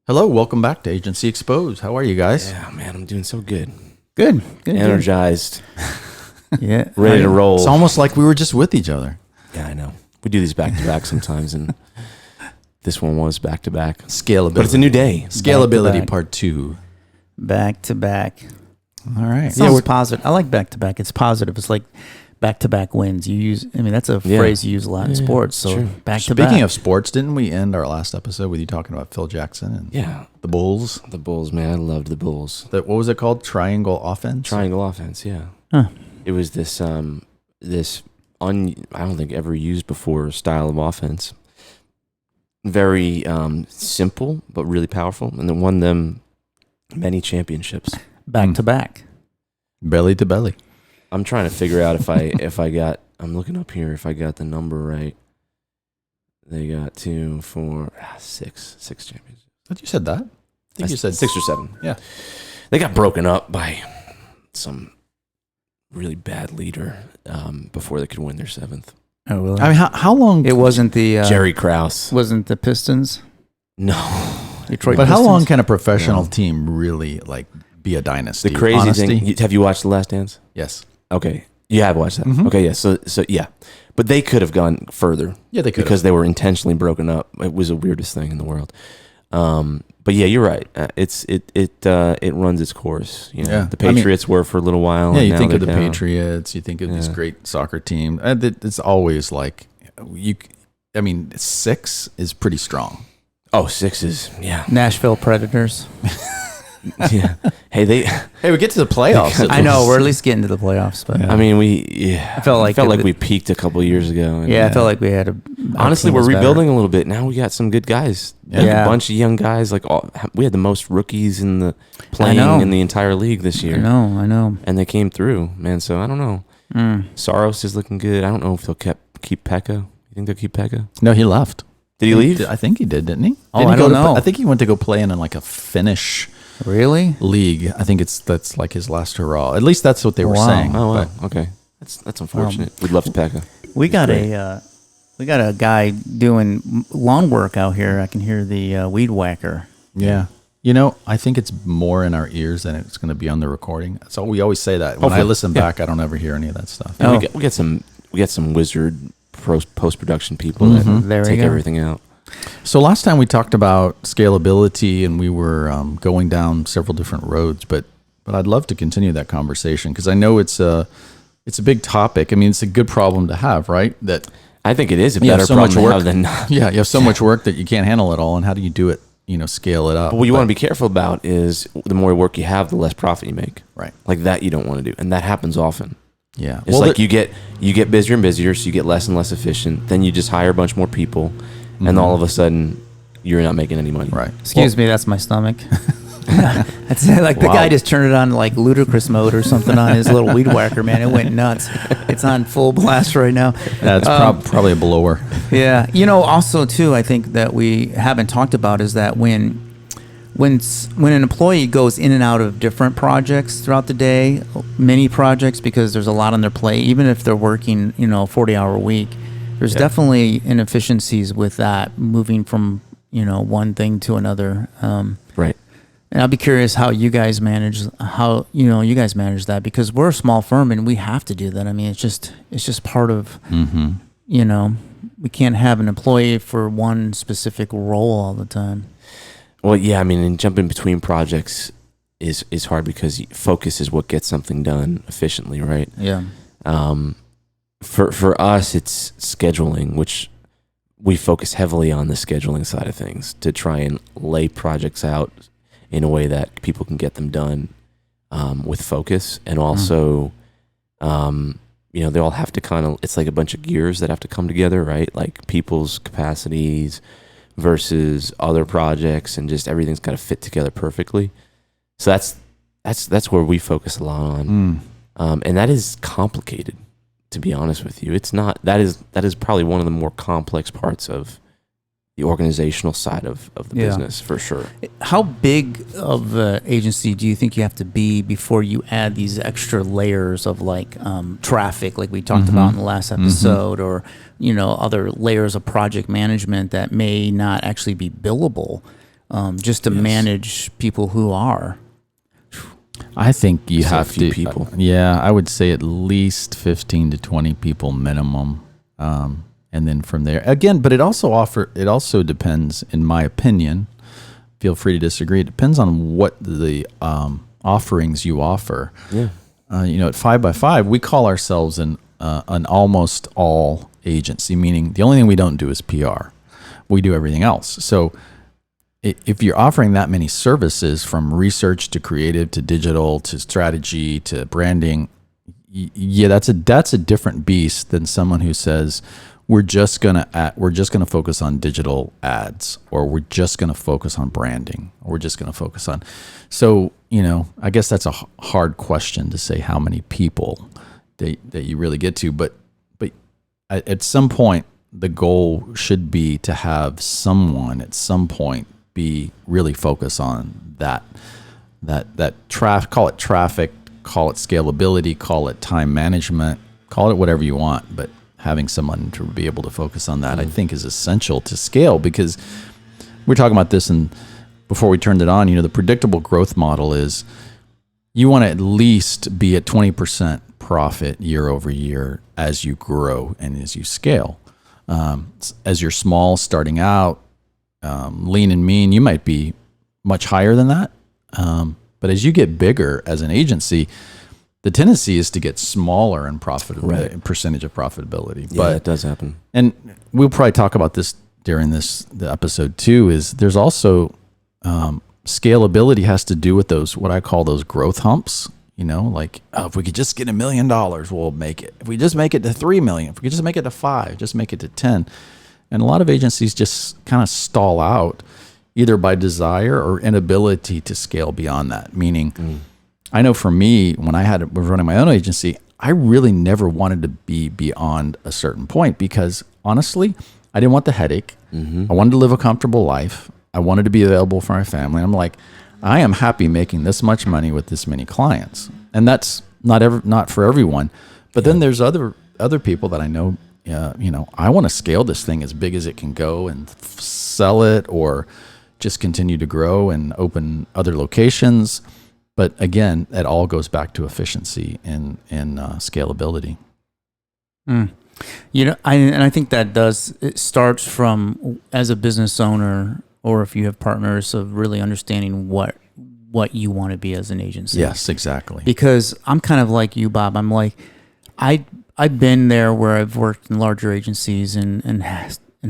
Hello, welcome back to Agency Exposed. How are you guys? Yeah, man, I'm doing so good. Good. Energized. Yeah. Ready to roll. It's almost like we were just with each other. Yeah, I know. We do these back to back sometimes, and this one was back to back. Scalability. But it's a new day. Scalability Back. Part 2. Back to back. All right. Sounds positive. I like back to back. It's positive. It's like back to back wins. That's a Yeah. phrase you use a lot in sports. So true. back to back. Speaking of sports, didn't we end our last episode with you talking about Phil Jackson and Yeah, the Bulls? the Bulls, man. I loved the Bulls. What was it called? Triangle offense? Triangle offense, yeah. Huh. It was this I don't think ever used before style of offense. Very simple, but really powerful. And it won them many championships. Back to back. Belly to belly. I'm trying to figure out if I got, I'm looking up here if I got the number right. They got 2, 4, 6 champions. But you said that. I think you said 6 or 7. Yeah. They got broken up by some really bad leader before they could win their 7th. Oh, really? I mean, how long? It wasn't the Jerry Krause. Wasn't the Pistons? No. Detroit But Pistons? how long can a professional team really be a dynasty? The crazy Honesty? thing, have you watched The Last Dance? Yes. Okay. You have watched that. Mhm. Okay, yeah. So yeah. But they could have gone further. Yeah, they could. Because they were intentionally broken up. It was the weirdest thing in the world. But yeah, you're right. It runs its course. You know? Yeah. The Patriots were for a little while. Yeah, and you now think of they're the down. Patriots, you think of this Yeah. great soccer team. It's always like, 6 is pretty strong. Oh, 6 is, yeah. Nashville Predators. Yeah. Hey, Hey, we get to the playoffs. I know we're at least getting to the playoffs, but I mean, I felt like we peaked a couple of years ago. And I felt like we had honestly, our we're team was better. rebuilding a little bit. Now we got some good guys. Like Yeah. a bunch of young guys. We had the most rookies in the playing know. in the entire league this year. I know. And they came through, man. So I don't know. Saros is looking good. I don't know if they'll keep Pekka. You think they'll keep Pekka? No, he left. Did he leave? I think he did, didn't he? Oh, Didn't he I don't go to- know. I think he went to go play in like a Finnish Really? league. I think that's like his last hurrah. At least that's what they were Wow. saying. Oh, wow. But Okay. That's unfortunate. We'd love to Pekka. We got great. we got a guy doing lawn work out here. I can hear the weed whacker. yeah. I think it's more in our ears than it's going to be on the recording. So we always say that. When I Hopefully. listen back, I don't ever hear any of that stuff. Oh. We got some wizard post production people that There we take go. everything out. So last time we talked about scalability, and we were going down several different roads, but I'd love to continue that conversation because I know it's a big topic. I mean, it's a good problem to have, right? That I think it is a you have better so problem much to work. have than not. Yeah, you have so much work that you can't handle it all, and how do you do it? Scale it up. But what you want to be careful about is the more work you have, the less profit you make. Right. Like that you don't want to do. And that happens often. Yeah. It's you get busier and busier, so you get less and less efficient. Then you just hire a bunch more people, and all of a sudden you're not making any money. Right. Excuse me, that's my stomach. That's like the Wow. guy just turned it on like ludicrous mode or something on his little weed whacker, man. It went nuts. It's on full blast right now. That's probably a blower. Yeah. Also too, I think that we haven't talked about is that when an employee goes in and out of different projects throughout the day, many projects, because there's a lot on their plate, even if they're working, a 40-hour week, there's definitely inefficiencies with that moving from, one thing to another. Right. And I'll be curious how you guys manage that, because we're a small firm and we have to do that. I mean, it's just part of, we can't have an employee for one specific role all the time. Well, yeah, I mean, and jumping between projects is hard because focus is what gets something done efficiently, right? Yeah. For us, it's scheduling, which we focus heavily on the scheduling side of things to try and lay projects out in a way that people can get them done with focus. And also, they all have to it's like a bunch of gears that have to come together, right? Like people's capacities versus other projects, and just everything's got to fit together perfectly. So that's where we focus a lot on. And that is complicated, to be honest with you. It's not, that is probably one of the more complex parts of the organizational side of the business, for sure. How big of an agency do you think you have to be before you add these extra layers of traffic, like we talked about in the last episode, or other layers of project management that may not actually be billable? just to manage people who are. I think you So have few to. people. Yeah, I would say at least 15 to 20 people minimum, and then from there again. But it also depends, in my opinion. Feel free to disagree. It depends on what the offerings you offer. Yeah. At 5x5, we call ourselves an almost all agency, meaning the only thing we don't do is PR. We do everything else. So if you're offering that many services, from research to creative to digital to strategy to branding, yeah, that's a different beast than someone who says we're just gonna focus on digital ads, or we're just gonna focus on branding, or we're just gonna focus on. So I guess that's a hard question to say how many people that you really get to, but at some point the goal should be to have someone at some point be really focused on that call it traffic, call it scalability, call it time management, call it whatever you want, but having someone to be able to focus on that, I think, is essential to scale, because we're talking about this, and before we turned it on, the predictable growth model is you want to at least be at 20% profit year over year as you grow and as you scale. As you're small, starting out, lean and mean, you might be much higher than that. But as you get bigger as an agency, the tendency is to get smaller in profitability, percentage of profitability. Yeah, that does happen. And we'll probably talk about this during the episode too, is there's also scalability has to do with those, what I call those growth humps. Like, if we could just get $1 million, we'll make it. If we just make it to 3 million, if we could just make it to 5, just make it to 10. And a lot of agencies just kind of stall out, either by desire or inability to scale beyond that. Meaning, I know for me, when I was running my own agency, I really never wanted to be beyond a certain point, because honestly, I didn't want the headache. I wanted to live a comfortable life. I wanted to be available for my family. I'm like, I am happy making this much money with this many clients, and that's not for everyone. But then there's other people that I know. I want to scale this thing as big as it can go and sell it, or just continue to grow and open other locations. But again, it all goes back to efficiency and scalability. I think that it starts from, as a business owner, or if you have partners, of really understanding what you want to be as an agency. Yes, exactly. Because I'm kind of like you, Bob. I'm like, I've been there where I've worked in larger agencies and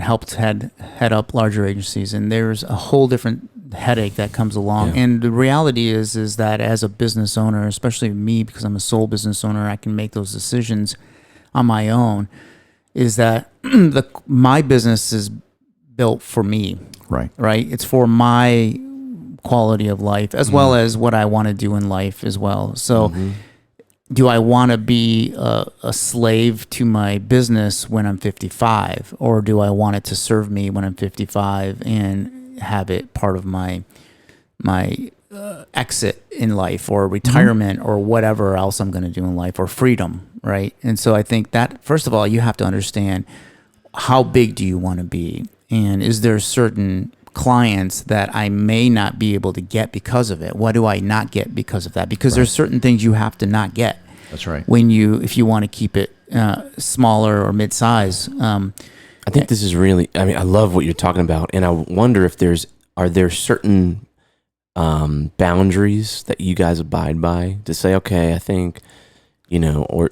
helped head up larger agencies, and there's a whole different headache that comes along. And the reality is that as a business owner, especially me, because I'm a sole business owner, I can make those decisions on my own. Is that my business is built for me. Right. It's for my quality of life, as well as what I want to do in life as well. So do I want to be a slave to my business when I'm 55, or do I want it to serve me when I'm 55 and have it part of my exit in life, or retirement, or whatever else I'm going to do in life, or freedom, right? And so I think that, first of all, you have to understand, how big do you want to be? And is there certain clients that I may not be able to get because of it? What do I not get because of that? Because there's certain things you have to not get. That's right. If you want to keep it smaller or mid-size. I think this is really, I love what you're talking about. And I wonder if are there certain boundaries that you guys abide by to say, okay, I think, we'll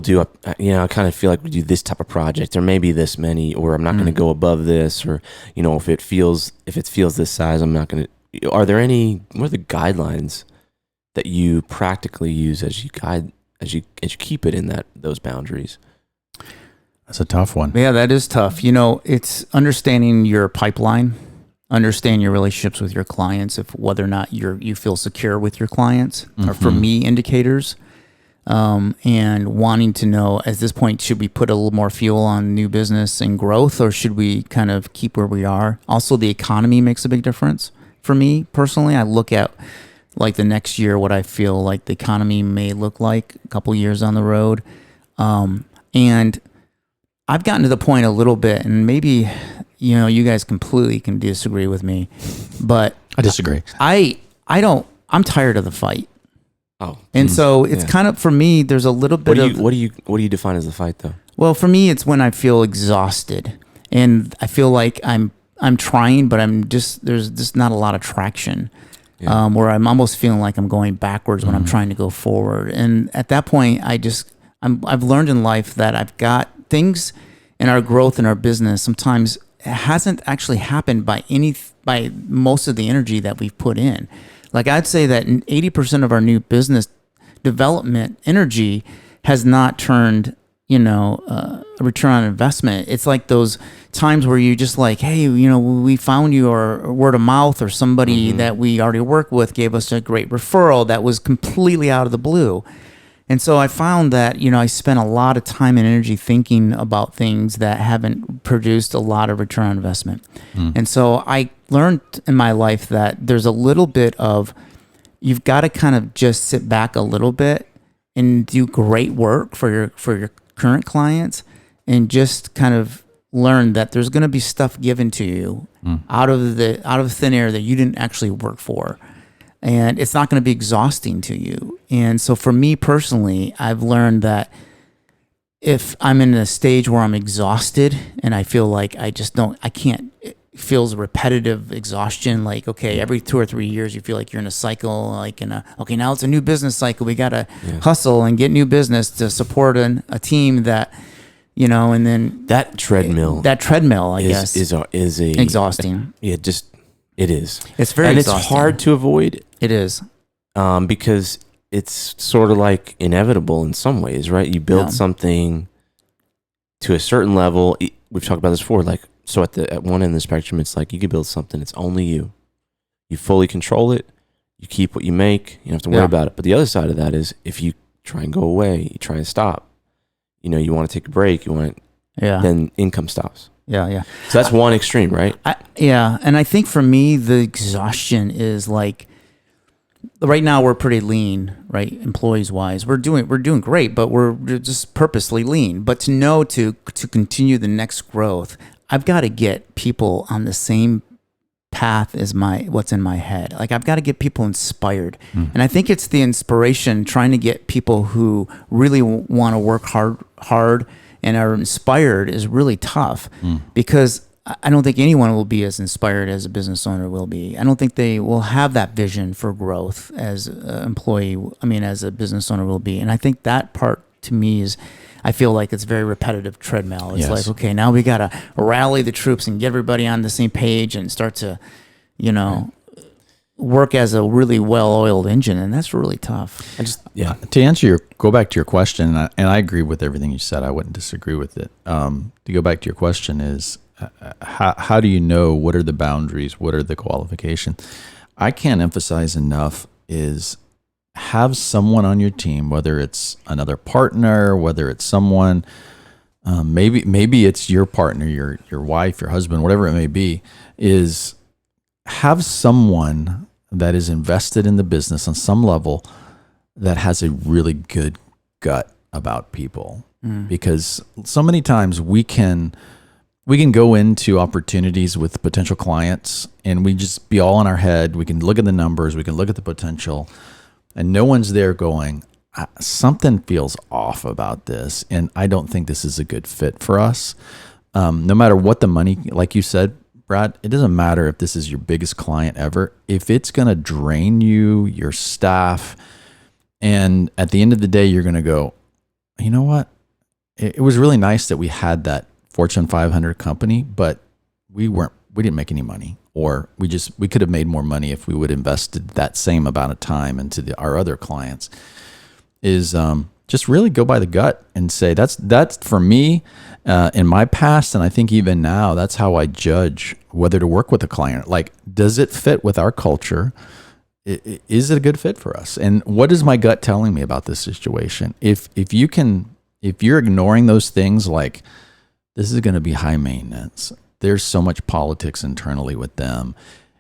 do I kind of feel like we do this type of project, or maybe this many, or I'm not going to go above this, or, if it feels this size, I'm not going to, what are the guidelines that you practically use as you keep it in those boundaries? That's a tough one. Yeah, that is tough. It's understanding your pipeline, understand your relationships with your clients, if whether or not you feel secure with your clients, are for me indicators, and wanting to know, at this point, should we put a little more fuel on new business and growth, or should we kind of keep where we are? Also, the economy makes a big difference for me personally. I look at, like, the next year, what I feel like the economy may look like a couple years on the road, and I've gotten to the point a little bit, and maybe you guys completely can disagree with me, but I disagree. I'm tired of the fight. Oh, And so it's kind of, for me, there's a little bit what do you define as the fight though? well, for me, it's when I feel exhausted and I feel like I'm trying, but there's just not a lot of traction. Yeah. Where I'm almost feeling like I'm going backwards when I'm trying to go forward. And at that point, I've learned in life that I've got things in our growth in our business. Sometimes it hasn't actually happened by most of the energy that we've put in. Like I'd say that 80% of our new business development energy has not turned, a return on investment. It's like those times where you just like, hey, we found you, or word of mouth, or somebody that we already work with gave us a great referral that was completely out of the blue. And so I found that, I spent a lot of time and energy thinking about things that haven't produced a lot of return on investment. And so I learned in my life that there's a little bit of, you've got to kind of just sit back a little bit and do great work for your current clients, and just kind of learn that there's going to be stuff given to you out of thin air that you didn't actually work for. And it's not going to be exhausting to you. And so for me personally, I've learned that if I'm in a stage where I'm exhausted and I feel like I can't, it feels repetitive exhaustion. Like, okay, every 2 or 3 years, you feel like you're in a cycle, okay, now it's a new business cycle. We got to hustle and get new business to support a team that, and then that treadmill, I guess is exhausting. It is. It's very exhausting. It's hard to avoid. It is. Because it's sort of like inevitable in some ways, right? You build something to a certain level. We've talked about this before. Like, so at one end of the spectrum, it's like you can build something. It's only you. You fully control it. You keep what you make. You don't have to worry about it. But the other side of that is if you try and go away, you try and stop. You want to take a break. Then income stops. Yeah. So that's one extreme, right? And I think for me, the exhaustion is like, right now we're pretty lean, right? Employees wise, we're doing great, but we're just purposely lean. But to continue the next growth, I've got to get people on the same path as what's in my head. Like I've got to get people inspired. And I think it's the inspiration, trying to get people who really want to work hard and are inspired is really tough, because I don't think anyone will be as inspired as a business owner will be. I don't think they will have that vision for growth as as a business owner will be. And I think that part to me I feel like it's very repetitive treadmill. It's like, okay, now we got to rally the troops and get everybody on the same page and start to, work as a really well-oiled engine. And that's really tough. To go back to your question, and I agree with everything you said. I wouldn't disagree with it. To go back to your question is, how do you know what are the boundaries? What are the qualifications? I can't emphasize enough is have someone on your team, whether it's another partner, whether it's someone, maybe it's your partner, your wife, your husband, whatever it may be, is have someone that is invested in the business on some level that has a really good gut about people. Because so many times we can go into opportunities with potential clients and we just be all in our head. We can look at the numbers, we can look at the potential, and no one's there going, something feels off about this, and I don't think this is a good fit for us. No matter what the money, like you said, Brad, it doesn't matter if this is your biggest client ever. If it's going to drain you, your staff, and at the end of the day, you're going to go, you know what? It was really nice that we had that Fortune 500 company, but we didn't make any money, or we could have made more money if we would have invested that same amount of time into our other clients. Is just really go by the gut and say that's for me in my past, and I think even now that's how I judge whether to work with a client. Like, does it fit with our culture? Is it a good fit for us? And what is my gut telling me about this situation? If you're ignoring those things, like this is going to be high maintenance, there's so much politics internally with them.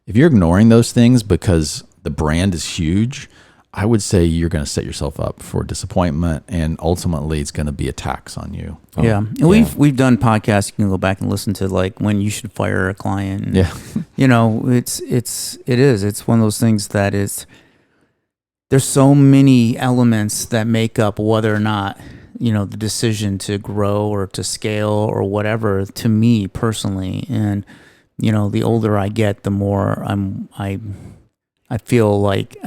If you're ignoring those things because the brand is huge, I would say you're going to set yourself up for disappointment, and ultimately it's going to be a tax on you. Yeah. And we've done podcasts. You can go back and listen to, like, when you should fire a client. And, Yeah. you know, it's one of those things that is, there's so many elements that make up whether or not, you know, the decision to grow or to scale or whatever, to me personally. And, you know, the older I get, the more I feel like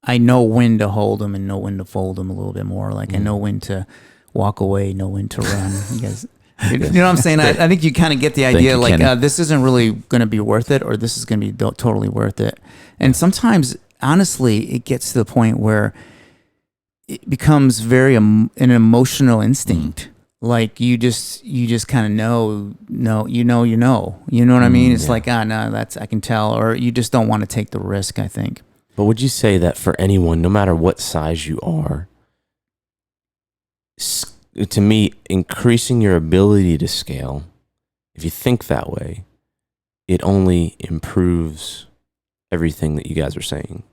I know when to hold them and know when to fold them a little bit more. Like I know when to walk away, know when to run. You guys, you know what I'm saying? I think you kind of get the idea, like this isn't really going to be worth it, or this is going to be totally worth it. And sometimes, honestly, it gets to the point where it becomes very an emotional instinct. Like you just kind of know what I mean? It's like, no, I can tell, or you just don't want to take the risk, I think. But would you say that for anyone, no matter what size you are, to me, increasing your ability to scale, if you think that way, it only improves everything that you guys are saying,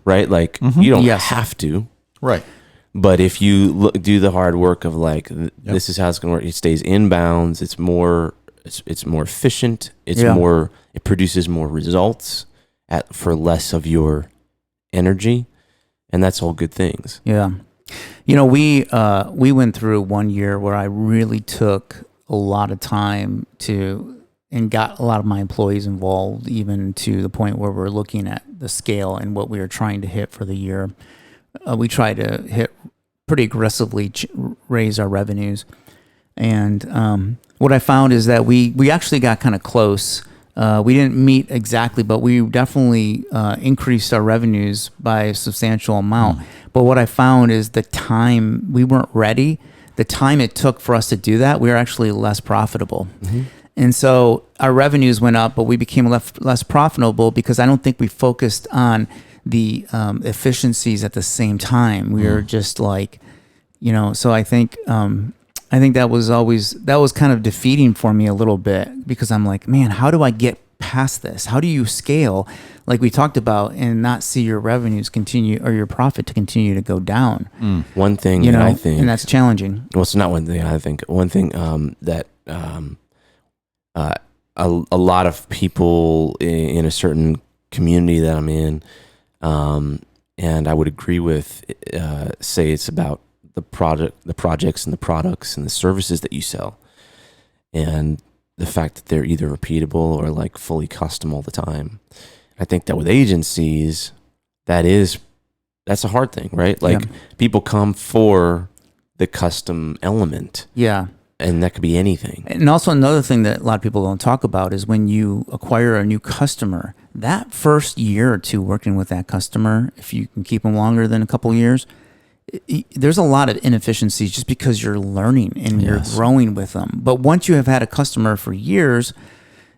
right? Like you don't have to, right? But if you do the hard work of like, this is how it's going to work. It stays in bounds. It's more efficient. It produces more results for less of your energy, and that's all good things. Yeah. You know, we went through 1 year where I really took a lot of time and got a lot of my employees involved, even to the point where we're looking at the scale and what we were trying to hit for the year. We tried to hit pretty aggressively, raise our revenues. And what I found is that we actually got kind of close. We didn't meet exactly, but we definitely increased our revenues by a substantial amount. But what I found is the time we weren't ready, the time it took for us to do that, we were actually less profitable. And so our revenues went up, but we became less profitable because I don't think we focused on the efficiencies at the same time. We were just like, you know, so I think that was kind of defeating for me a little bit, because I'm like, man, how do I get past this? How do you scale, like we talked about, and not see your revenues continue or your profit to continue to go down? One thing that I think, and that's challenging. Well, it's not one thing I think. One thing that a lot of people in a certain community that I'm in, and I would agree with, say it's about the projects and the products and the services that you sell, and the fact that they're either repeatable or like fully custom all the time. I think that with agencies, that's a hard thing, right? Like people come for the custom element. Yeah. And that could be anything. And also another thing that a lot of people don't talk about is when you acquire a new customer, that first year or two working with that customer, if you can keep them longer than a couple of years, there's a lot of inefficiencies just because you're learning and you're growing with them. But once you have had a customer for years,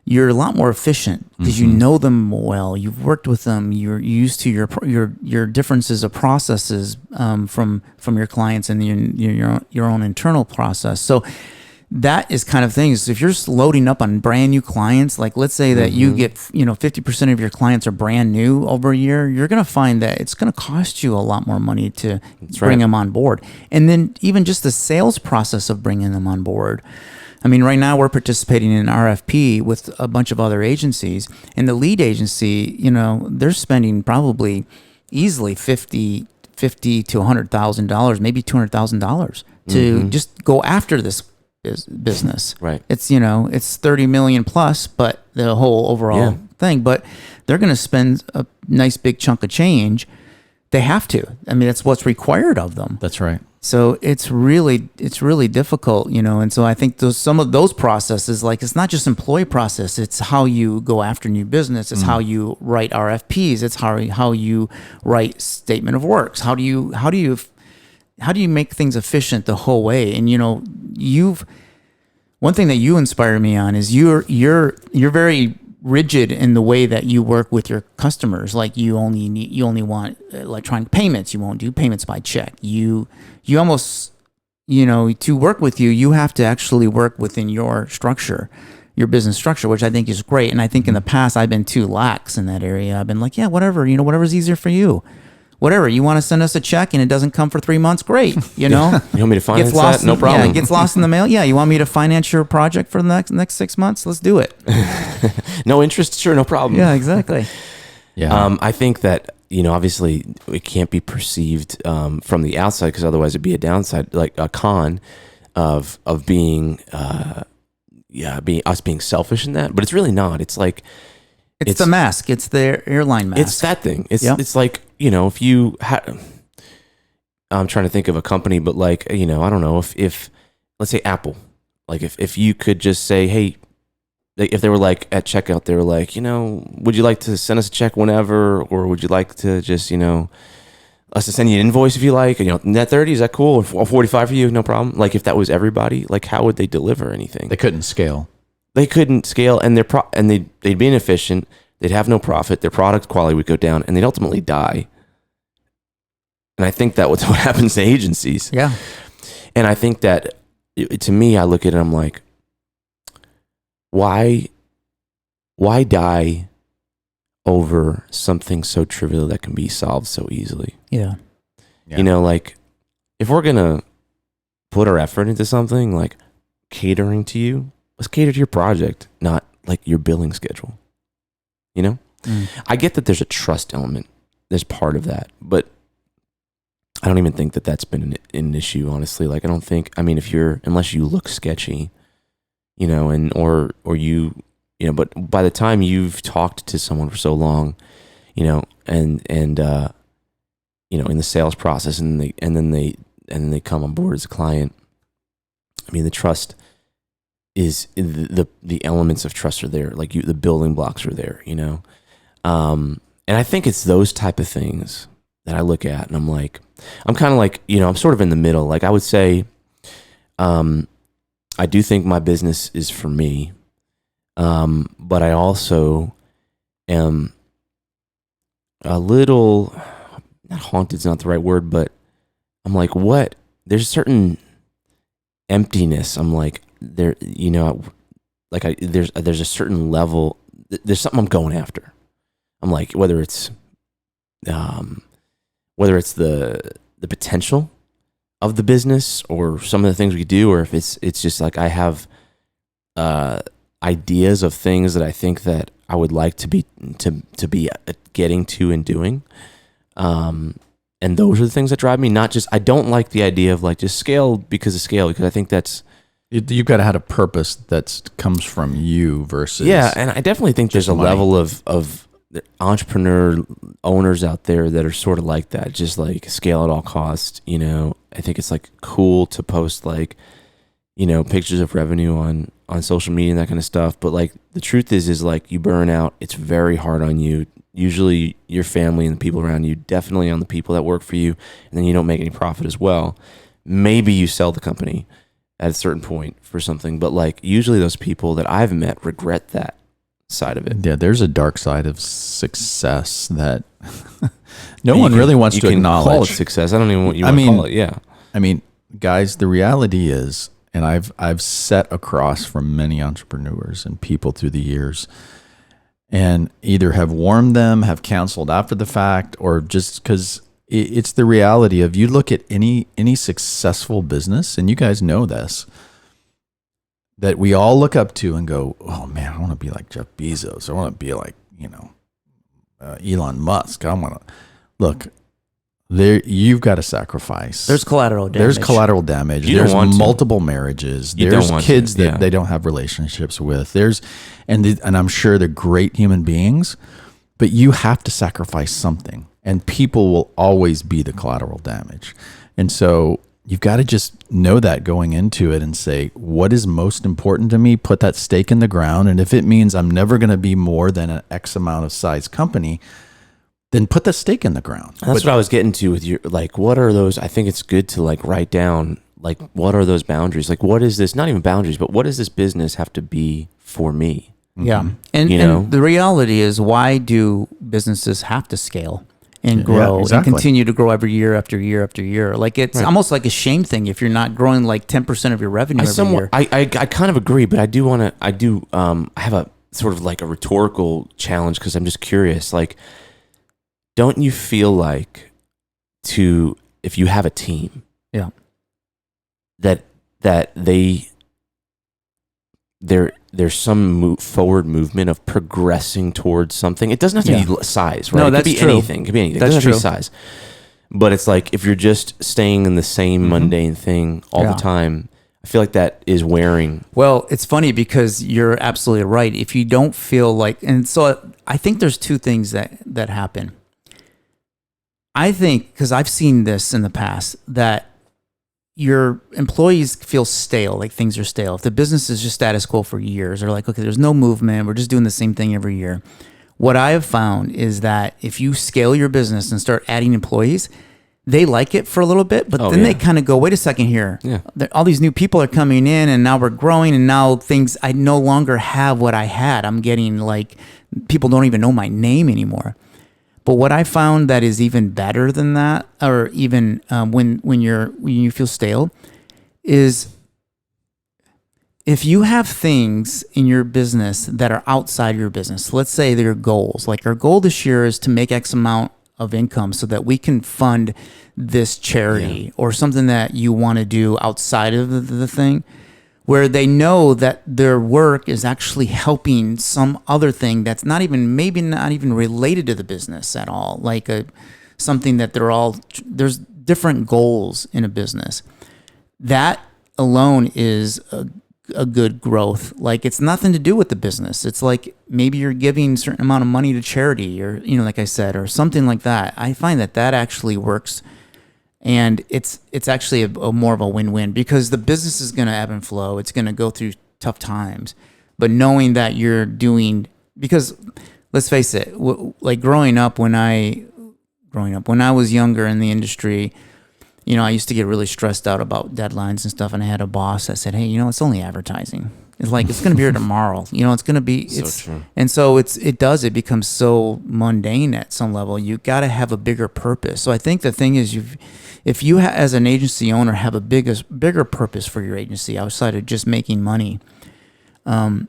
you're a lot more efficient because you know them well. You've worked with them. You're used to your differences of processes from your clients and your own internal process. So that is kind of things. If you're just loading up on brand new clients, like let's say that you get 50% of your clients are brand new over a year, you're going to find that it's going to cost you a lot more money to bring them on board. And then even just the sales process of bringing them on board. I mean, right now we're participating in an RFP with a bunch of other agencies, and the lead agency, they're spending probably easily $50,000 to $100,000, maybe $200,000 to just go after this business. Right. It's it's 30 million plus, but the whole overall thing. But they're going to spend a nice big chunk of change. They have to. I mean, that's what's required of them. That's right. So it's really difficult, And so I think some of those processes, like it's not just employee process, it's how you go after new business, it's how you write RFPs, it's how you write statement of works. How do you make things efficient the whole way? And one thing that you inspire me on is you're very rigid in the way that you work with your customers. Like you only want electronic payments. You won't do payments by check. You almost, to work with you, you have to actually work within your structure. your business structure, which I think is great. And I think in the past I've been too lax in that area. I've been like, yeah, whatever, whatever's easier for you. Whatever, you want to send us a check and it doesn't come for 3 months, great. You want me to finance that? No problem. Yeah, it gets lost in the mail. Yeah, you want me to finance your project for the next 6 months? Let's do it. No interest? Sure, no problem. Yeah, exactly. Yeah. I think that, obviously it can't be perceived from the outside, because otherwise it'd be a downside, like a con of being being selfish in that. But it's really not. It's like, it's the mask. It's the airline mask. It's that thing. It's like, if you had, I'm trying to think of a company, but like, I don't know if let's say Apple, like if you could just say, hey, if they were like at checkout, they were like, would you like to send us a check whenever, or would you like to just, us to send you an invoice if you like, net 30, is that cool? Or 45 for you, no problem. Like if that was everybody, like how would they deliver anything? They couldn't scale. They couldn't scale, and they'd be inefficient. They'd have no profit. Their product quality would go down, and they'd ultimately die. And I think that was what happens to agencies. Yeah. And I think that, to me, I look at it, I'm like, why die over something so trivial that can be solved so easily? Yeah. Like if we're gonna put our effort into something like catering to you, let's cater to your project, not like your billing schedule. I get that there's a trust element. There's part of that, but I don't even think that that's been an issue, honestly. Like, I don't think, unless you look sketchy, but by the time you've talked to someone for so long, and in the sales process, and then they come on board as a client, the trust is the elements of trust are there. Like the building blocks are there, and I think it's those type of things that I look at, and I'm like, I'm kind of like, I'm sort of in the middle. Like I would say, I do think my business is for me. But I also am a little, not haunted's not the right word, but I'm like, what? There's a certain emptiness. I'm like, there's a certain level, there's something I'm going after. I'm like, whether it's the potential of the business or some of the things we do, or if it's just like I have ideas of things that I think that I would like to be getting to and doing, and those are the things that drive me. Not just, I don't like the idea of like just scale because of scale, because I think that's, you've got to have a purpose that comes from you versus, and I definitely think there's a level of entrepreneur owners out there that are sort of like that, just like scale at all costs. I think it's like cool to post like, pictures of revenue on social media and that kind of stuff. But like the truth is like you burn out. It's very hard on you. Usually your family and the people around you, definitely on the people that work for you. And then you don't make any profit as well. Maybe you sell the company at a certain point for something, but like usually those people that I've met regret that side of it. Yeah, there's a dark side of success that no one really wants to acknowledge. Call it success. I don't even want you to call it. Yeah. Guys, the reality is, and I've sat across from many entrepreneurs and people through the years, and either have warned them, have counseled after the fact, or just because it's the reality of, you look at any successful business, and you guys know this, that we all look up to and go, oh man, I want to be like Jeff Bezos. I want to be like, Elon Musk. I want to look there. You've got to sacrifice. There's collateral damage. There's collateral damage. You There's don't want multiple marriages. You There's don't want kids to, that they don't have relationships with. And I'm sure they're great human beings, but you have to sacrifice something, and people will always be the collateral damage. And so you've got to just know that going into it and say, what is most important to me? Put that stake in the ground. And if it means I'm never going to be more than an X amount of size company, then put that stake in the ground. That's what I was getting to with your, like, what are those? I think it's good to like write down, like, what are those boundaries? Like, what is this? Not even boundaries, but what does this business have to be for me? Yeah. And the reality is, why do businesses have to scale? and grow exactly. and continue to grow every year after year after year. Like it's almost like a shame thing if you're not growing like 10% of your revenue every year. I kind of agree, but I have a sort of like a rhetorical challenge because I'm just curious. Like, don't you feel like if you have a team, Yeah. that there's some forward movement of progressing towards something. It doesn't have to be size, right? No, it that's could be true. anything. It could be anything. That's it doesn't have to true. be size. But it's like if you're just staying in the same mundane thing all the time, I feel like that is wearing. Well, it's funny because you're absolutely right. If you don't feel like, and so I think there's two things that happen. I think, because I've seen this in the past, that your employees feel stale, like things are stale. If the business is just status quo for years, or like, okay, there's no movement, we're just doing the same thing every year. What I have found is that if you scale your business and start adding employees, they like it for a little bit, but then they kind of go, wait a second here. Yeah. All these new people are coming in and now we're growing and now things, I no longer have what I had. I'm getting like, people don't even know my name anymore. But what I found that is even better than that, or even when you feel stale, is if you have things in your business that are outside your business. Let's say they're goals. Like our goal this year is to make X amount of income so that we can fund this charity or something that you want to do outside of the thing, where they know that their work is actually helping some other thing that's maybe not even related to the business at all. Like something that there's different goals in a business. That alone is a good growth. Like it's nothing to do with the business. It's like maybe you're giving a certain amount of money to charity or, like I said, or something like that. I find that actually works. And it's actually a more of a win-win because the business is going to ebb and flow. It's going to go through tough times. But knowing that you're doing, because let's face it, like growing up when I was younger in the industry, I used to get really stressed out about deadlines and stuff. And I had a boss that said, hey, it's only advertising. It's like, it's going to be here tomorrow. It's going to be, True. And so it becomes so mundane at some level. You got to have a bigger purpose. So I think the thing is if you as an agency owner have a bigger purpose for your agency outside of just making money, and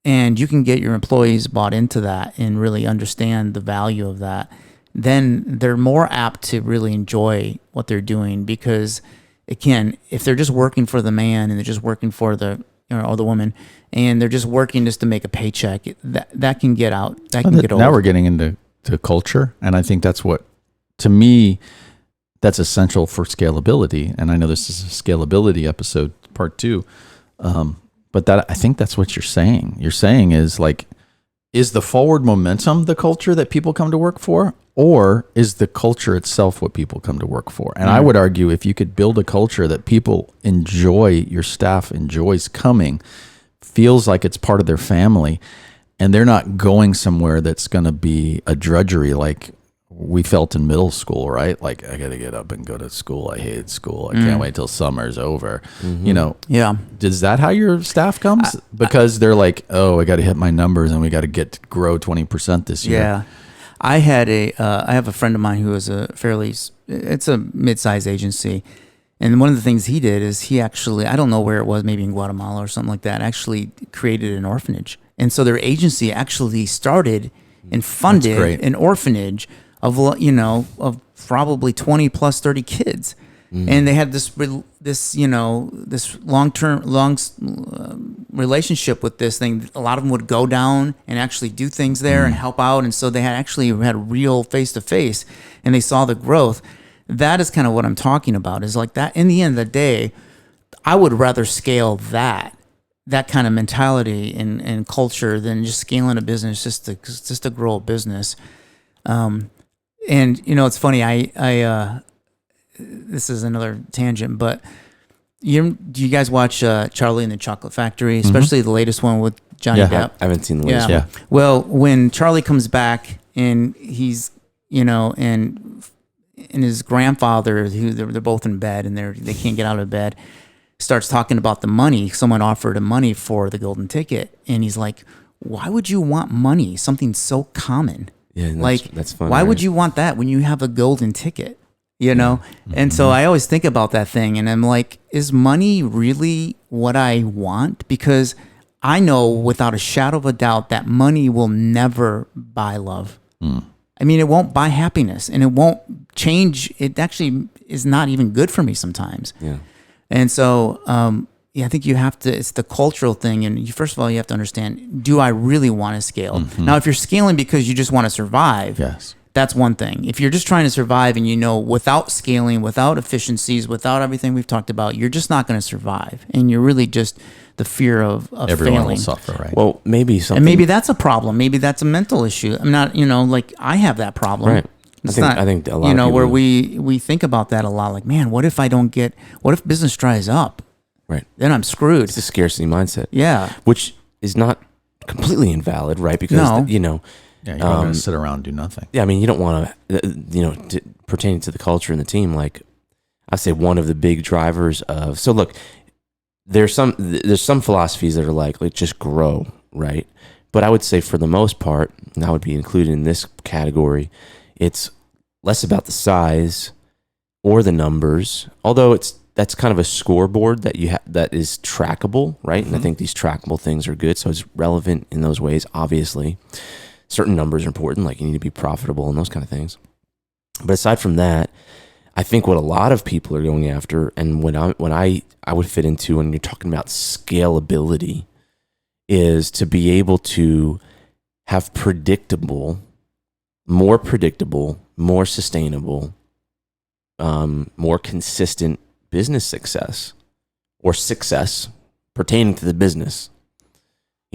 you can get your employees bought into that and really understand the value of that, then they're more apt to really enjoy what they're doing because, again, if they're just working for the man and they're just working for the or the woman and they're just working just to make a paycheck, that can get out. That can get old. Now we're getting into culture, and I think that's what, to me, that's essential for scalability. And I know this is a scalability episode, part 2. But I think that's what you're saying. You're saying is like, is the forward momentum the culture that people come to work for? Or is the culture itself what people come to work for? And I would argue if you could build a culture that people enjoy, your staff enjoys coming, feels like it's part of their family, and they're not going somewhere that's going to be a drudgery like we felt in middle school, right? Like, I got to get up and go to school. I hated school. I can't wait till summer's over. Yeah. Is that how your staff comes? Because they're like, oh, I got to hit my numbers and we got to grow 20% this year. Yeah. I have a friend of mine who is it's a mid-sized agency. And one of the things he did is he actually, I don't know where it was, maybe in Guatemala or something like that, actually created an orphanage. And so their agency actually started and funded an orphanage of probably 20 plus 30 kids. And they had this long relationship with this thing. A lot of them would go down and actually do things there and help out. And so they had real face to face and they saw the growth. That is kind of what I'm talking about, is like that. In the end of the day, I would rather scale that kind of mentality and culture than just scaling a business just to grow a business. And it's funny. I this is another tangent, but do you guys watch Charlie and the Chocolate Factory, especially the latest one with Johnny Depp? I haven't seen the latest one. Well, when Charlie comes back and he's, and his grandfather, who they're both in bed and they can't get out of bed, starts talking about the money. Someone offered him money for the golden ticket, and he's like, "Why would you want money? Something so common." Yeah, and Like, that's fun. why right? would you want that when you have a golden ticket? You know? And so I always think about that thing, and I'm like, is money really what I want? Because I know without a shadow of a doubt that money will never buy love. I mean, it won't buy happiness, and it won't change. It actually is not even good for me sometimes. Yeah. And so, I think you have to, it's the cultural thing. And first of all, you have to understand, do I really want to scale? Now, if you're scaling because you just want to survive, Yes. that's one thing. If you're just trying to survive and without scaling, without efficiencies, without everything we've talked about, you're just not going to survive. And you're really just the fear of Everyone failing. will suffer, right? Well, maybe something. And maybe that's a problem. Maybe that's a mental issue. I'm not, like I have that problem. Right. It's I think a lot of where people- we think about that a lot. Like, man, what if business dries up? Right. Then I'm screwed. It's a scarcity mindset. Yeah. Which is not completely invalid, right? Because No. yeah, you're not going to sit around and do nothing. Yeah, I mean, you don't want to, pertaining to the culture and the team, like I'd say one of the big drivers of, so look, there's some philosophies that are like just grow, right? But I would say for the most part, and I would be included in this category, it's less about the size or the numbers, although that's kind of a scoreboard that that is trackable, right? And I think these trackable things are good, so it's relevant in those ways, obviously. Certain numbers are important, like you need to be profitable and those kind of things. But aside from that, I think what a lot of people are going after, and when I would fit into when you're talking about scalability, is to be able to have more sustainable, more consistent business success or success pertaining to the business.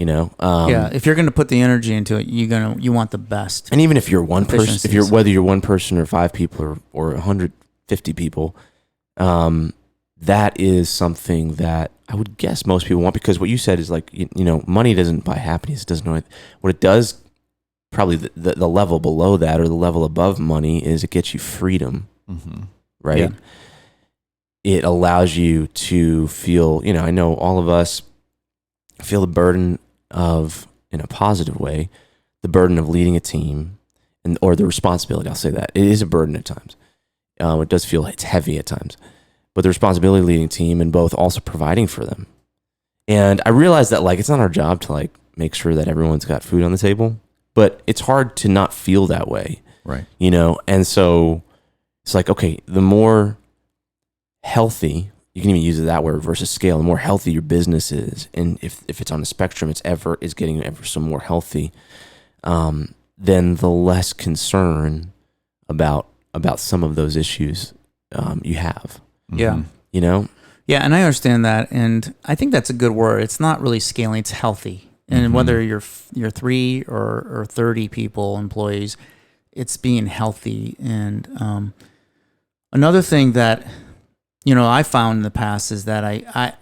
If you're going to put the energy into it, you want the best. And even if you're one person, Efficiencies. whether you're one person or 5 people or 150 people, that is something that I would guess most people want, because what you said is like, money doesn't buy happiness. It doesn't know what it does. Probably the level below that or the level above money is it gets you freedom, right? Yeah. It allows you to feel, I know all of us feel the burden of, in a positive way, the burden of leading a team or the responsibility. I'll say that it is a burden at times. It does feel it's heavy at times, but the responsibility of leading a team and both also providing for them. And I realize that it's not our job to make sure that everyone's got food on the table, but it's hard to not feel that way. Right. And so it's like, okay, the more healthy, you can even use that word versus scale, the more healthy your business is, and if it's on a spectrum, is getting ever so more healthy, then the less concern about some of those issues you have. Yeah. Yeah, and I understand that, and I think that's a good word. It's not really scaling; it's healthy. And whether you're 3 or 30 people, employees, it's being healthy. And another thing that I found in the past is that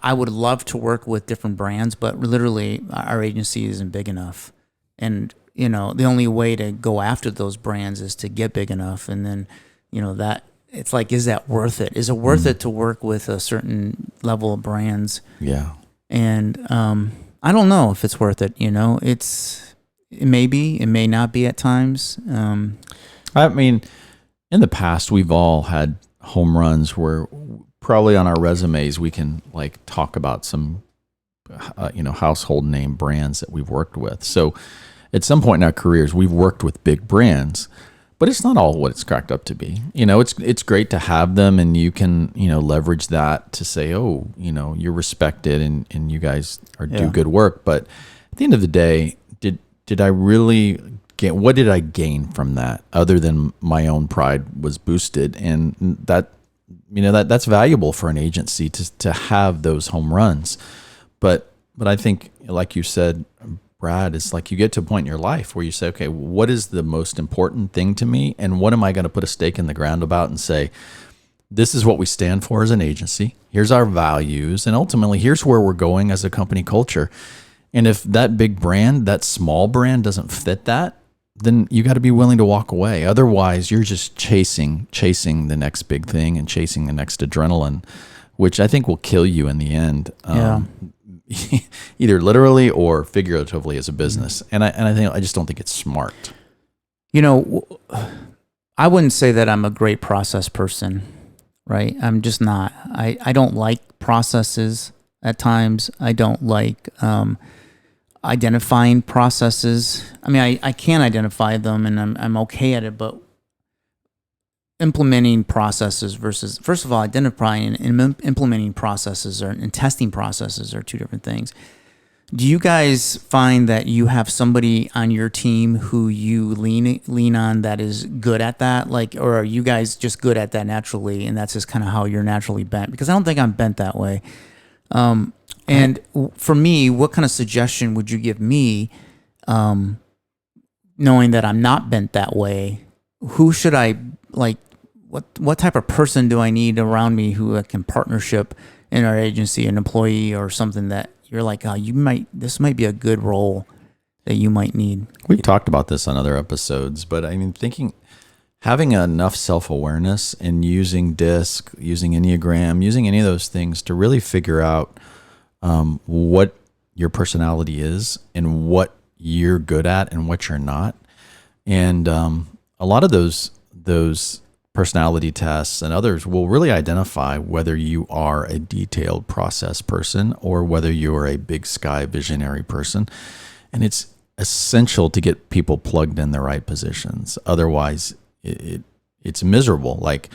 I would love to work with different brands, but literally our agency isn't big enough. And, the only way to go after those brands is to get big enough. And then, that it's like, is that worth it? Is it worth it to work with a certain level of brands? Yeah. And I don't know if it's worth it. It may be, it may not be at times. I mean, in the past, we've all had home runs where probably on our resumes we can talk about some household name brands that we've worked with. So at some point in our careers we've worked with big brands, but it's not all what it's cracked up to be. It's great to have them, and you can leverage that to say, oh, you're respected and you guys do good work. But at the end of the day, did I really what did I gain from that other than my own pride was boosted? And that's valuable for an agency to have those home runs. But I think, like you said, Brad, it's like you get to a point in your life where you say, okay, what is the most important thing to me? And what am I going to put a stake in the ground about and say, this is what we stand for as an agency. Here's our values. And ultimately, here's where we're going as a company culture. And if that big brand, that small brand doesn't fit that, then you got to be willing to walk away. Otherwise, you're just chasing the next big thing and chasing the next adrenaline, which I think will kill you in the end. Either literally or figuratively as a business. And I just don't think it's smart. I wouldn't say that I'm a great process person, right? I'm just not. I don't like processes at times. I don't like identifying processes. I mean, I can identify them and I'm okay at it, but implementing processes versus, first of all, identifying and implementing processes and testing processes are two different things. Do you guys find that you have somebody on your team who you lean on that is good at that? Like, or are you guys just good at that naturally, and that's just kind of how you're naturally bent? Because I don't think I'm bent that way. And for me, what kind of suggestion would you give me, knowing that I'm not bent that way? Who should I like? What type of person do I need around me who can partnership in our agency, an employee or something that you're like, oh, this might be a good role that you might need. We've talked about this on other episodes, but I mean, having enough self-awareness and using DISC, using Enneagram, using any of those things to really figure out what your personality is and what you're good at and what you're not. And a lot of those personality tests and others will really identify whether you are a detailed process person or whether you're a big sky visionary person. And it's essential to get people plugged in the right positions. Otherwise, it's miserable. Like,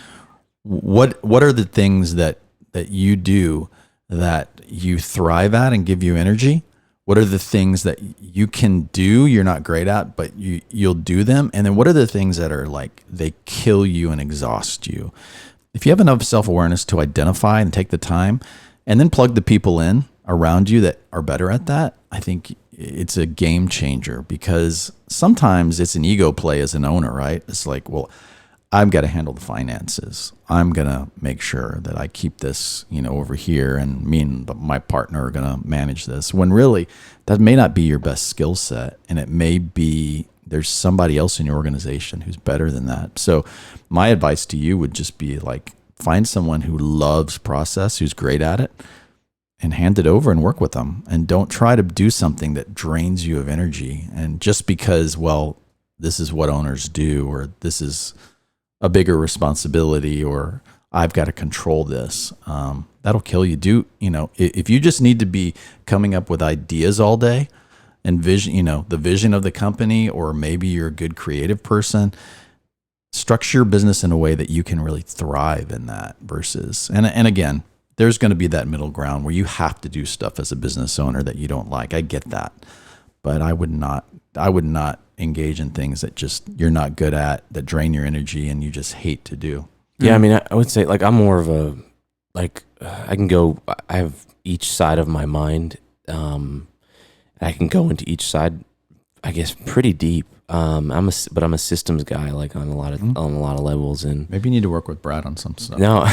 what are the things that you do that you thrive at and give you energy? What are the things that you can do you're not great at, but you'll do them? And then what are the things that are like they kill you and exhaust you? If you have enough self-awareness to identify and take the time and then plug the people in around you that are better at that, I think it's a game changer, because sometimes it's an ego play as an owner, right? It's like, well, I've got to handle the finances. I'm going to make sure that I keep this, over here, and me and my partner are going to manage this. When really that may not be your best skill set, and it may be there's somebody else in your organization who's better than that. So my advice to you would just be like, find someone who loves process, who's great at it, and hand it over and work with them. And don't try to do something that drains you of energy. And just because, well, this is what owners do, or this is a bigger responsibility, or I've got to control this, that'll kill you. If you just need to be coming up with ideas all day and vision, the vision of the company, or maybe you're a good creative person, structure your business in a way that you can really thrive in that versus, and again, there's going to be that middle ground where you have to do stuff as a business owner that you don't like. I get that, but I would not engage in things that just you're not good at, that drain your energy and you just hate to do. Yeah, I mean, I would say like I'm more of a I have each side of my mind. I can go into each side, I guess, pretty deep. I'm a systems guy, like on a lot of levels, and maybe you need to work with Brad on some stuff. No,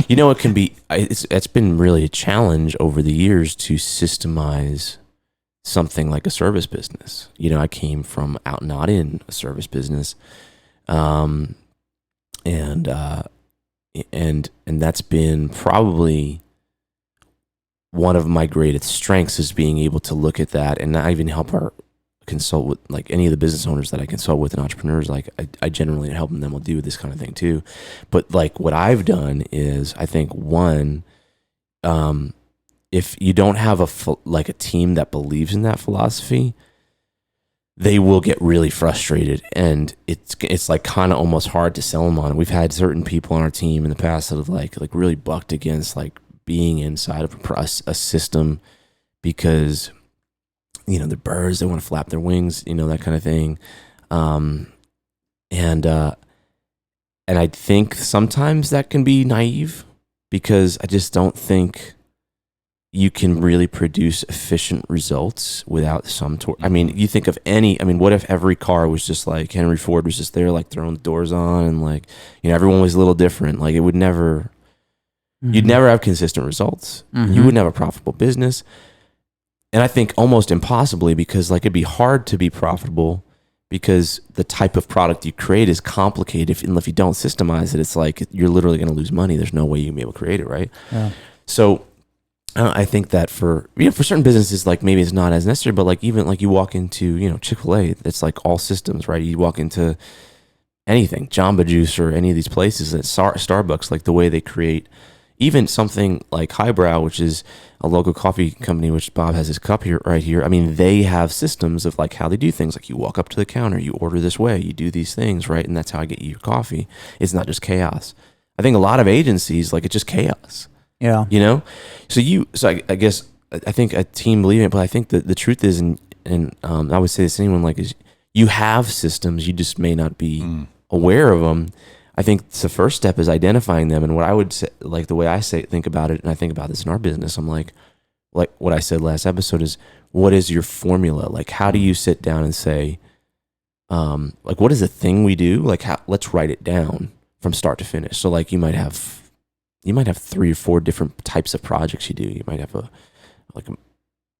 it can be. It's been really a challenge over the years to systemize something like a service business. I came from out not in a service business, and that's been probably one of my greatest strengths, is being able to look at that, and I even consult with like any of the business owners that I consult with and entrepreneurs. Like I generally help them will do this kind of thing too. But like what I've done is, I think one, if you don't have a team that believes in that philosophy, they will get really frustrated, and it's like kind of almost hard to sell them on. We've had certain people on our team in the past that have like really bucked against like being inside of a system, because they're birds, they want to flap their wings, that kind of thing. And I think sometimes that can be naive, because I just don't think you can really produce efficient results without some I mean, you think of what if every car was just like Henry Ford was just there, like throwing the doors on, and like, everyone was a little different. Like, it would never, you'd never have consistent results. You wouldn't have a profitable business. And I think almost impossibly, because like it'd be hard to be profitable, because the type of product you create is complicated. If you don't systemize it, it's like you're literally going to lose money. There's no way you'll be able to create it, right? Yeah. So I think that for certain businesses, like maybe it's not as necessary, but like even like you walk into Chick-fil-A, it's like all systems, right? You walk into anything, Jamba Juice or any of these places, at Starbucks, like the way they create even something like Highbrow, which is a local coffee company, which Bob has his cup here right here. I mean, they have systems of like how they do things. Like you walk up to the counter, you order this way, you do these things, right? And that's how I get you your coffee. It's not just chaos. I think a lot of agencies, like it's just chaos. Yeah. So I guess I think a team believing it, but I think that the truth is, and I would say this to anyone, like, is you have systems, you just may not be aware of them. I think the first step is identifying them. And what I would say, like the way I think about it, and I think about this in our business, I'm like what I said last episode is, what is your formula? Like, how do you sit down and say, like, what is the thing we do? Like, let's write it down from start to finish. So like you might have 3 or 4 different types of projects you do. You might have a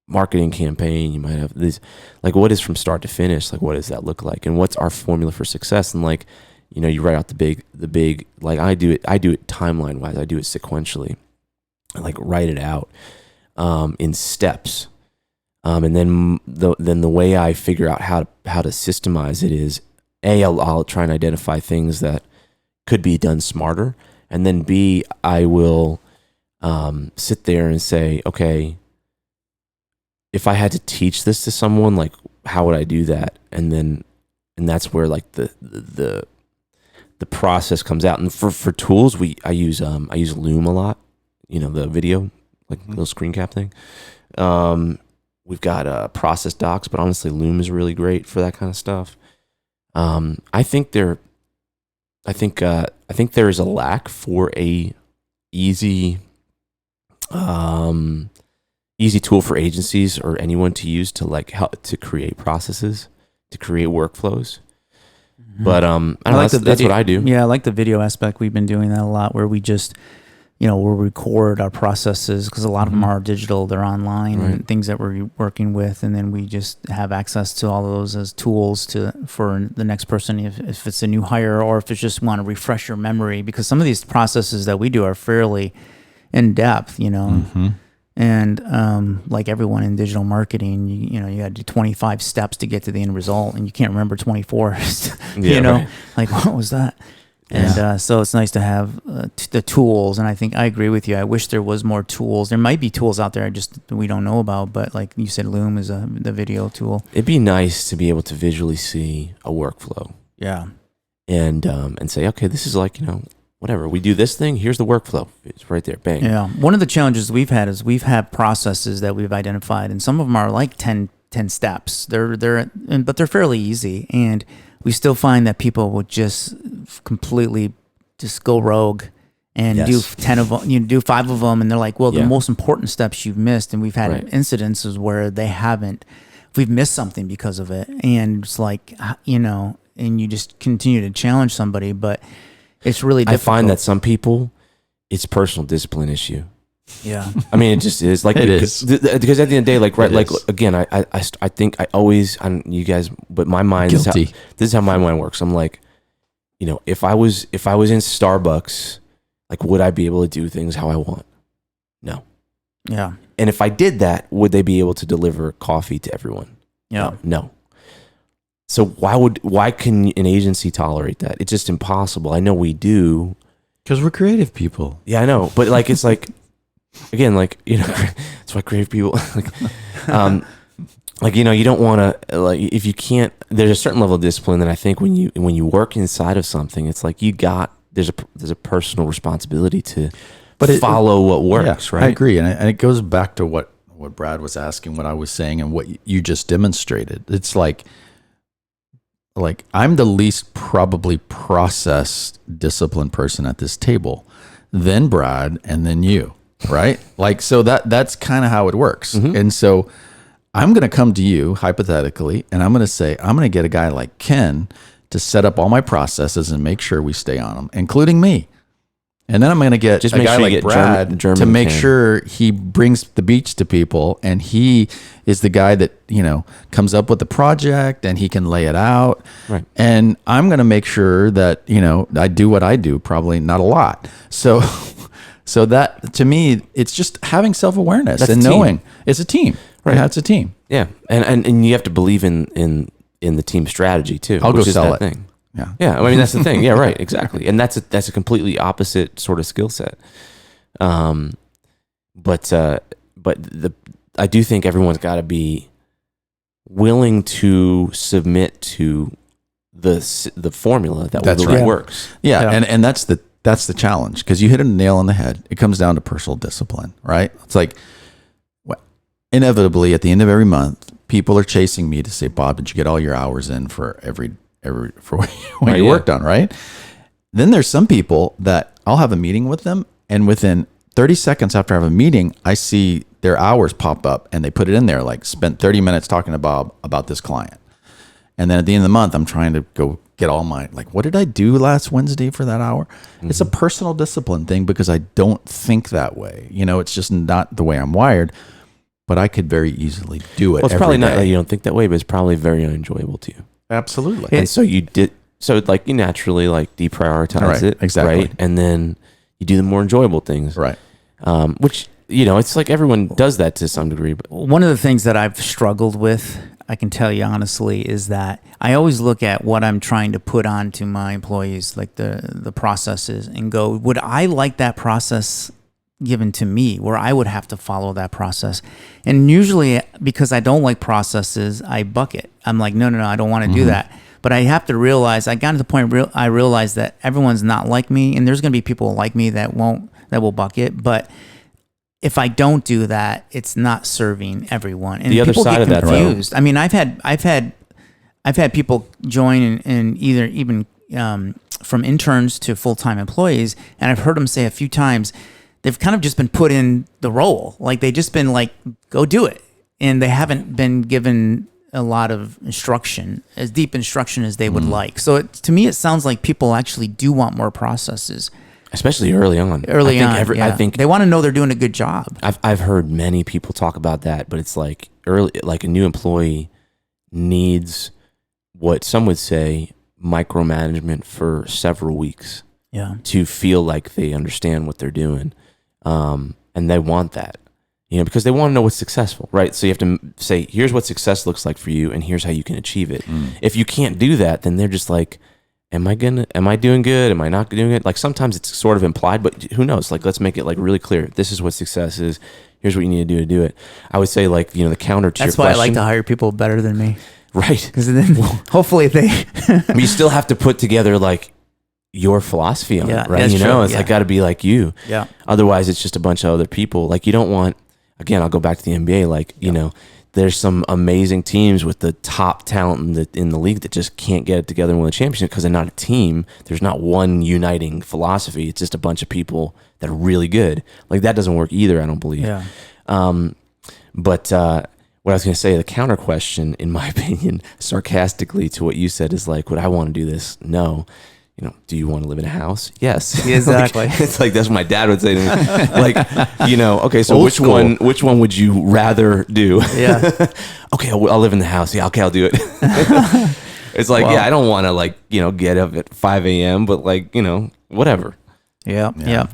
marketing campaign. You might have these, like, what is from start to finish? Like, what does that look like? And what's our formula for success? And like, you write out the big, like I do it timeline wise. I do it sequentially. I like write it out in steps. And then the way I figure out how to systemize it is, I'll try and identify things that could be done smarter. And then B, I will sit there and say, okay, if I had to teach this to someone, like, how would I do that? And that's where like the process comes out. And for tools, I use Loom a lot. The video, like little screen cap thing. We've got Process Docs, but honestly, Loom is really great for that kind of stuff. I think there is a lack for a easy tool for agencies or anyone to use to like help to create processes, to create workflows. But I don't know, that's what I do. Yeah, I like the video aspect. We've been doing that a lot, where we just we'll record our processes, because a lot of them are digital, they're online, Right. and things that we're working with, and then we just have access to all of those as tools for the next person, if it's a new hire, or if it's just want to refresh your memory, because some of these processes that we do are fairly in depth, and like everyone in digital marketing, you got to do 25 steps to get to the end result, and you can't remember 24. Right. Like, what was that? And so it's nice to have the tools. And I think I agree with you. I wish there was more tools. There might be tools out there just we don't know about. But like you said, Loom is the video tool. It'd be nice to be able to visually see a workflow. Yeah. And say, okay, this is like, whatever. We do this thing, here's the workflow. It's right there. Bang. Yeah. One of the challenges we've had is we've had processes that we've identified, and some of them are like 10 steps. But they're fairly easy. And we still find that people would just completely just go rogue and do 10 of them, do 5 of them. And they're like, well, the most important steps you've missed. And we've had incidences where we've missed something because of it. And it's like, and you just continue to challenge somebody, but it's really difficult. I find that some people, it's personal discipline issue. Yeah. I mean, it just is like, it is. Because at the end of the day, like, right, like, again, I think I always, you guys, but my mind Guilty. This is how my mind works. I'm like, if I was in Starbucks, like, would I be able to do things how I want? No. Yeah. And if I did that, would they be able to deliver coffee to everyone? Yeah. No. So why can an agency tolerate that? It's just impossible. I know we do. Because we're creative people. Yeah, I know. But like, it's like, again, like, that's why creative people, like, you don't want to, like, if you can't, there's a certain level of discipline that I think when you work inside of something, it's like there's a personal responsibility to follow what works, right? I agree. And it goes back to what Brad was asking, what I was saying, and what you just demonstrated. It's like I'm the least probably processed, disciplined person at this table, then Brad, and then you, right? Like, so that's kind of how it works. And so I'm going to come to you hypothetically, and I'm going to say, I'm going to get a guy like Ken to set up all my processes and make sure we stay on them, including me. And then I'm going to get a guy like Brad to make sure he brings the beach to people, and he is the guy that, comes up with the project and he can lay it out. Right. And I'm going to make sure that, I do what I do, probably not a lot. So So that, to me, it's just having self-awareness That's and a team. knowing it's a team. Right. Yeah, it's a team. Yeah, and you have to believe in the team strategy too. I'll go which is sell that it. Thing. Yeah. Yeah, I mean that's the thing. Yeah, right, exactly. And that's a completely opposite sort of skill set. But I do think everyone's got to be willing to submit to the formula that That's really right. works. Yeah, Yeah. and that's the challenge, because you hit a nail on the head. It comes down to personal discipline, right? It's like, inevitably at the end of every month, people are chasing me to say, Bob, did you get all your hours in for every for what Right, you yeah. worked on, right? Then there's some people that I'll have a meeting with them, and within 30 seconds after I have a meeting, I see their hours pop up and they put it in there, like spent 30 minutes talking to Bob about this client. And then at the end of the month, I'm trying to go get all my, like, what did I do last Wednesday for that hour? Mm-hmm. It's a personal discipline thing, because I don't think that way. It's just not the way I'm wired, but I could very easily do it. Well, it's every probably not day. that you don't think that way, but it's probably very unenjoyable to you. Absolutely. And so you naturally like deprioritize Right, it, exactly. right? And then you do the more enjoyable things, Right. Which it's like everyone does that to some degree. But One of the things that I've struggled with, I can tell you honestly, is that I always look at what I'm trying to put onto my employees, like the processes, and go, would I like that process given to me, where I would have to follow that process? And usually, because I don't like processes, I buck it. I'm like, no, I don't want to do that. But I have to realize, I got to the point where I realized that everyone's not like me, and there's going to be people like me that will buck it. But if I don't do that, it's not serving everyone, and The other people side get of that, though- confused. I mean, I've had people join and even from interns to full-time employees, and I've heard them say a few times they've kind of just been put in the role, like they just been like, go do it, and they haven't been given a lot of instruction, as deep instruction as they would like. So to me, it sounds like people actually do want more processes especially early on. I think they want to know they're doing a good job. I've heard many people talk about that, but it's like like a new employee needs what some would say micromanagement for several weeks Yeah. to feel like they understand what they're doing. And they want that, because they want to know what's successful, right? So you have to say, here's what success looks like for you, and here's how you can achieve it. If you can't do that, then they're just like, am I doing good? Am I not doing it? Like sometimes it's sort of implied, but who knows? Like, let's make it like really clear. This is what success is. Here's what you need to do it. I would say, like, the counter to That's your why question. I like to hire people better than me, Right. because then hopefully they. But you still have to put together like your philosophy on Yeah, it, right? that's true, It's yeah. like got to be like you. Yeah. Otherwise, it's just a bunch of other people. Like, you don't want. Again, I'll go back to the NBA. Like, there's some amazing teams with the top talent in the league that just can't get it together and win a championship because they're not a team. There's not one uniting philosophy. It's just a bunch of people that are really good. Like, that doesn't work either, I don't believe. Yeah. But what I was going to say, the counter question, in my opinion, sarcastically to what you said, is like, would I want to do this? No. Do you want to live in a house? Yes. Exactly. Like, it's like, that's what my dad would say to me. Like, okay, so Old which school. which one would you rather do? Yeah. Okay, I'll live in the house. Yeah, okay, I'll do it. It's like, Well- yeah, I don't want to like, get up at 5 a.m., but like, whatever. Yeah. Yeah.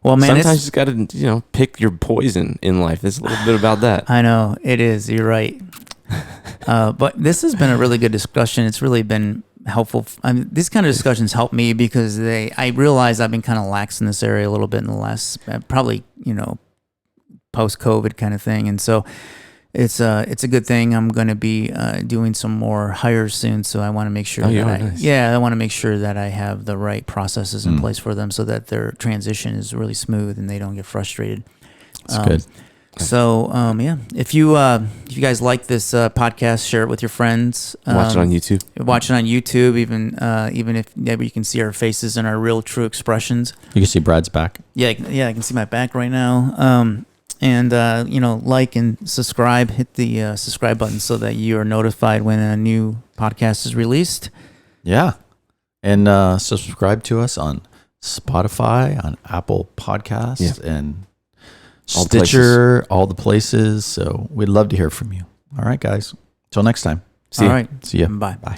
Well, man, Sometimes you just got to, pick your poison in life. There's a little bit about that. I know it is. You're right. But this has been a really good discussion. It's really been helpful. These kind of discussions help me because I realize I've been kind of lax in this area a little bit in the last, probably, post-COVID kind of thing. And so it's a good thing. I'm going to be doing some more hires soon. So I want to make sure Oh, that yeah, nice. I want to make sure that I have the right processes in place for them so that their transition is really smooth and they don't get frustrated. That's good. So if you guys like this podcast, share it with your friends. Watch it on YouTube. Watch it on YouTube, even if maybe you can see our faces and our real true expressions. You can see Brad's back. Yeah, I can see my back right now. And like and subscribe. Hit the subscribe button so that you are notified when a new podcast is released. Yeah. And subscribe to us on Spotify, on Apple Podcasts, and All the Stitcher, all the places. So we'd love to hear from you. All right, guys. Till next time. See ya. All right. See ya. Bye. Bye.